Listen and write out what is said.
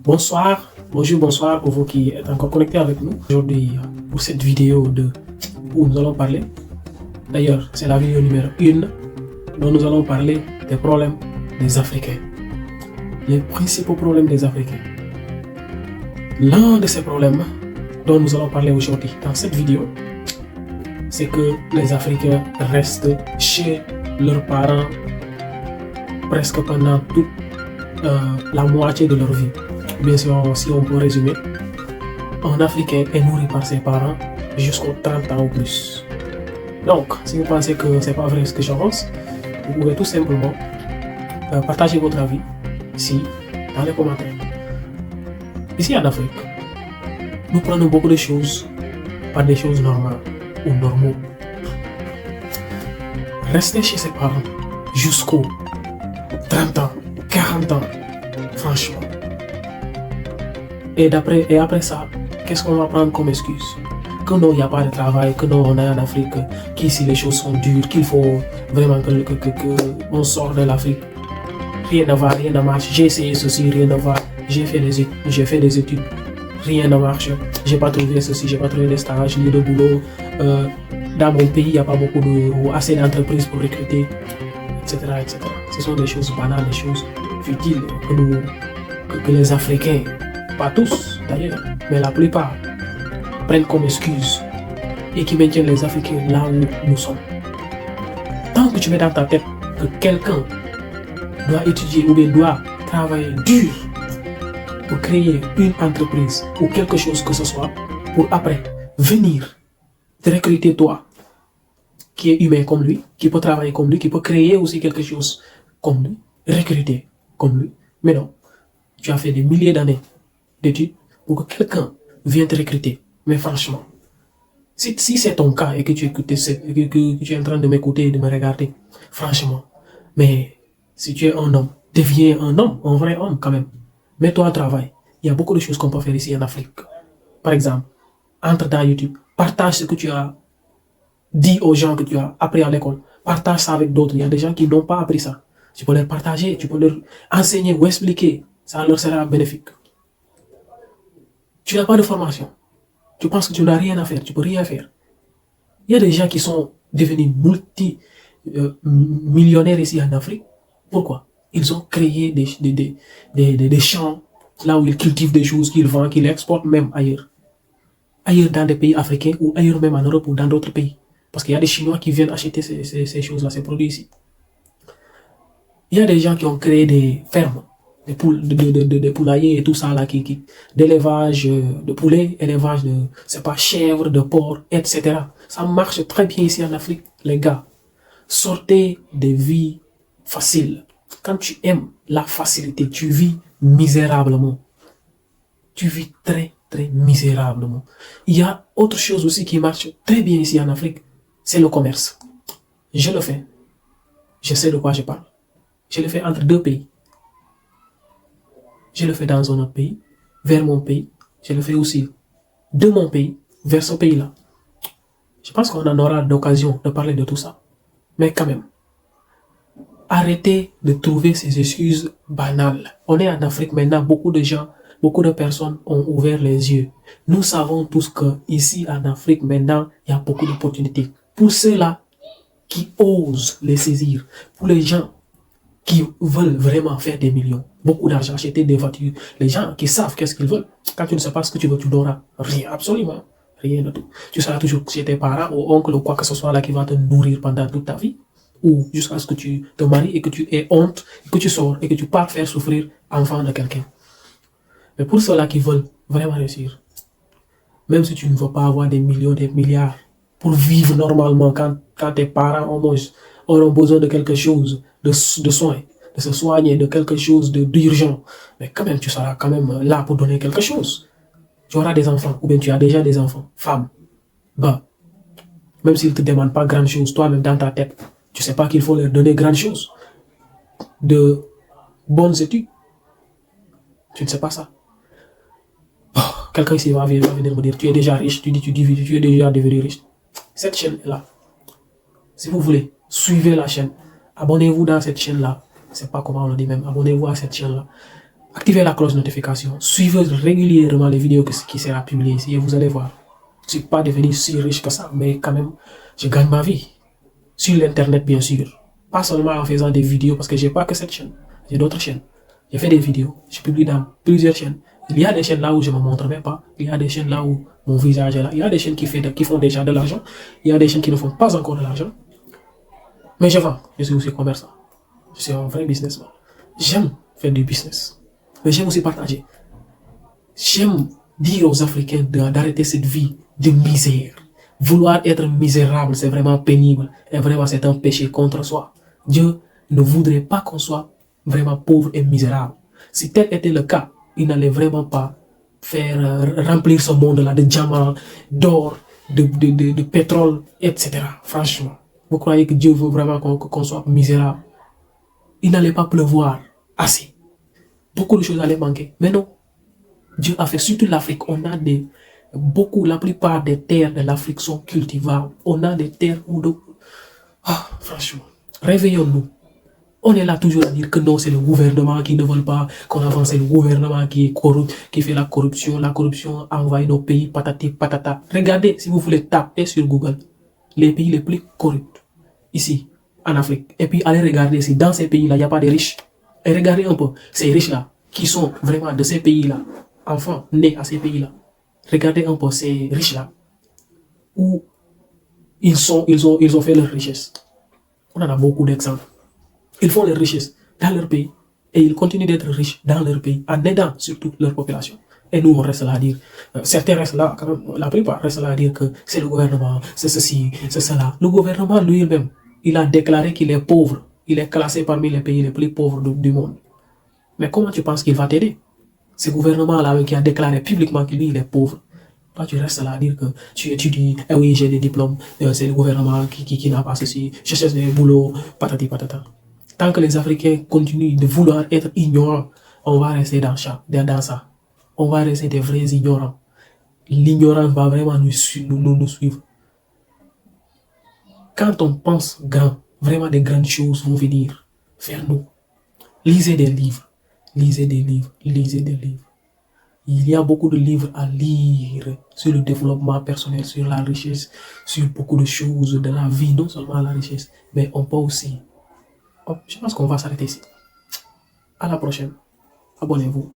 Bonsoir, bonjour, bonsoir pour vous qui êtes encore connectés avec nous. Aujourd'hui, pour cette vidéo où nous allons parler, d'ailleurs, c'est la vidéo numéro 1, dont nous allons parler des problèmes des Africains. Les principaux problèmes des Africains. L'un de ces problèmes dont nous allons parler aujourd'hui dans cette vidéo, c'est que les Africains restent chez leurs parents presque pendant toute la moitié de leur vie. Bien sûr, si on peut résumer, un Africain est nourri par ses parents jusqu'aux 30 ans ou plus. Donc, si vous pensez que c'est pas vrai ce que je pense, vous pouvez tout simplement partager votre avis ici dans les commentaires. Ici en Afrique, nous prenons beaucoup de choses par des choses normales ou normaux. Rester chez ses parents jusqu'aux 30 ans, 40 ans, franchement. Et après ça, qu'est-ce qu'on va prendre comme excuse? Que non, il n'y a pas de travail, que non, on est en Afrique, qu'ici les choses sont dures, qu'il faut vraiment qu'on sorte de l'Afrique. Rien ne va, rien ne marche. J'ai essayé ceci, rien ne va. J'ai fait des études, rien ne marche. J'ai pas trouvé ceci, j'ai pas trouvé de stage, ni de boulot. Dans mon pays, il n'y a pas assez d'entreprises pour recruter, etc., etc. Ce sont des choses banales, des choses futiles que les Africains, pas tous d'ailleurs, mais la plupart, prennent comme excuse et qui maintiennent les Africains là où nous sommes. Tant que tu mets dans ta tête que quelqu'un doit étudier ou bien doit travailler dur pour créer une entreprise ou quelque chose que ce soit, pour après venir te recruter toi, qui est humain comme lui, qui peut travailler comme lui, qui peut créer aussi quelque chose comme lui, recruter comme lui. Mais non, tu as fait des milliers d'années d'études pour que quelqu'un vienne te recruter. Mais franchement, si c'est ton cas et que tu es en train de m'écouter et de me regarder, franchement, mais si tu es un homme, deviens un homme, un vrai homme quand même. Mets-toi au travail. Il y a beaucoup de choses qu'on peut faire ici en Afrique. Par exemple, entre dans YouTube, partage ce que tu as dit aux gens que tu as appris à l'école. Partage ça avec d'autres. Il y a des gens qui n'ont pas appris ça. Tu peux leur partager, tu peux leur enseigner ou expliquer. Ça leur sera bénéfique. Tu n'as pas de formation. Tu penses que tu n'as rien à faire, tu peux rien faire. Il y a des gens qui sont devenus millionnaires ici en Afrique. Pourquoi? Ils ont créé des champs là où ils cultivent des choses qu'ils vendent, qu'ils exportent même ailleurs. Ailleurs dans des pays africains ou ailleurs même en Europe ou dans d'autres pays. Parce qu'il y a des Chinois qui viennent acheter ces choses-là, ces produits ici. Il y a des gens qui ont créé des fermes, des poulaillers et tout ça là, d'élevage de poulets, élevage de, c'est pas, chèvres, de porcs, etc. Ça marche très bien ici en Afrique, les gars. Sortez des vies faciles. Quand tu aimes la facilité, tu vis misérablement. Tu vis très, très misérablement. Il y a autre chose aussi qui marche très bien ici en Afrique, c'est le commerce. Je le fais. Je sais de quoi je parle. Je le fais entre deux pays. Je le fais dans un autre pays, vers mon pays. Je le fais aussi de mon pays, vers ce pays-là. Je pense qu'on en aura l'occasion de parler de tout ça. Mais quand même, arrêtez de trouver ces excuses banales. On est en Afrique maintenant, beaucoup de gens, beaucoup de personnes ont ouvert les yeux. Nous savons tous que ici en Afrique maintenant, il y a beaucoup d'opportunités. Pour ceux-là qui osent les saisir, pour les gens qui veulent vraiment faire des millions, beaucoup d'argent, acheter des voitures, les gens qui savent qu'est-ce qu'ils veulent. Quand tu ne sais pas ce que tu veux, tu n'auras rien, absolument rien de tout. Tu seras toujours chez tes parents ou oncle ou quoi que ce soit là qui va te nourrir pendant toute ta vie, ou jusqu'à ce que tu te maries et que tu aies honte, et que tu sors et que tu pars faire souffrir l'enfant de quelqu'un. Mais pour ceux-là qui veulent vraiment réussir, même si tu ne veux pas avoir des millions, des milliards, pour vivre normalement, quand tes parents au moins auront besoin de quelque chose, de soins, de se soigner, de quelque chose d'urgent, mais quand même tu seras quand même là pour donner quelque chose. Tu auras des enfants, ou bien tu as déjà des enfants, femmes. Bah, même s'ils ne te demandent pas grand chose, toi-même dans ta tête, tu sais pas qu'il faut leur donner grand chose. De bonnes études. Tu ne sais pas ça. Oh, quelqu'un ici va venir me dire, tu es déjà riche, tu es déjà devenu riche. Cette chaîne est là. Si vous voulez, suivez la chaîne. Abonnez-vous dans cette chaîne-là. C'est pas comment on le dit même. Abonnez-vous à cette chaîne-là. Activez la cloche de notification. Suivez régulièrement les vidéos qui seront publiées ici et vous allez voir. Je ne suis pas devenu si riche que ça, mais quand même, je gagne ma vie. Sur l'internet, bien sûr. Pas seulement en faisant des vidéos, parce que j'ai pas que cette chaîne. J'ai d'autres chaînes. J'ai fait des vidéos. Je publie dans plusieurs chaînes. Il y a des chaînes là où je ne me montre même pas. Il y a des chaînes là où mon visage est là. Il y a des chaînes qui font déjà de l'argent. Il y a des chaînes qui ne font pas encore de l'argent. Mais je vends. Je suis aussi commerçant. Je suis un vrai businessman. J'aime faire du business. Mais j'aime aussi partager. J'aime dire aux Africains d'arrêter cette vie de misère. Vouloir être misérable, c'est vraiment pénible. Et vraiment, c'est un péché contre soi. Dieu ne voudrait pas qu'on soit vraiment pauvre et misérable. Si tel était le cas, il n'allait vraiment pas faire remplir ce monde-là de diamants, d'or, de pétrole, etc. Franchement, vous croyez que Dieu veut vraiment qu'on soit misérable? Il n'allait pas pleuvoir assez. Beaucoup de choses allaient manquer. Mais non. Dieu a fait, surtout l'Afrique, on a la plupart des terres de l'Afrique sont cultivables. On a des terres où franchement, réveillons-nous. On est là toujours à dire que non, c'est le gouvernement qui ne veut pas qu'on avance, c'est le gouvernement qui est corrupte, qui fait la corruption. La corruption envahit nos pays, patati patata. Regardez, si vous voulez taper sur Google, les pays les plus corrupts, ici, en Afrique. Et puis allez regarder si dans ces pays-là, il n'y a pas de riches. Et regardez un peu, ces riches-là, qui sont vraiment de ces pays-là, enfants nés à ces pays-là. Regardez un peu ces riches-là, où ils ont fait leur richesse. On en a beaucoup d'exemples. Ils font leur richesse dans leur pays et ils continuent d'être riches dans leur pays en aidant surtout leur population. Et nous, on reste là à dire, certains restent là, quand même, la plupart restent là à dire que c'est le gouvernement, c'est ceci, c'est cela. Le gouvernement lui-même, il a déclaré qu'il est pauvre. Il est classé parmi les pays les plus pauvres du monde. Mais comment tu penses qu'il va t'aider? Ce gouvernement-là qui a déclaré publiquement qu'il il est pauvre. Toi, tu restes là à dire que tu étudies, eh oui, j'ai des diplômes, c'est le gouvernement qui n'a pas ceci, je cherche des boulots, patati patata. Tant que les Africains continuent de vouloir être ignorants, on va rester dans ça. On va rester des vrais ignorants. L'ignorance va vraiment nous suivre. Quand on pense grand, vraiment des grandes choses vont venir vers nous. Lisez des livres. Lisez des livres. Lisez des livres. Il y a beaucoup de livres à lire sur le développement personnel, sur la richesse, sur beaucoup de choses de la vie, non seulement la richesse, mais on peut aussi. Je pense qu'on va s'arrêter ici. À la prochaine. Abonnez-vous.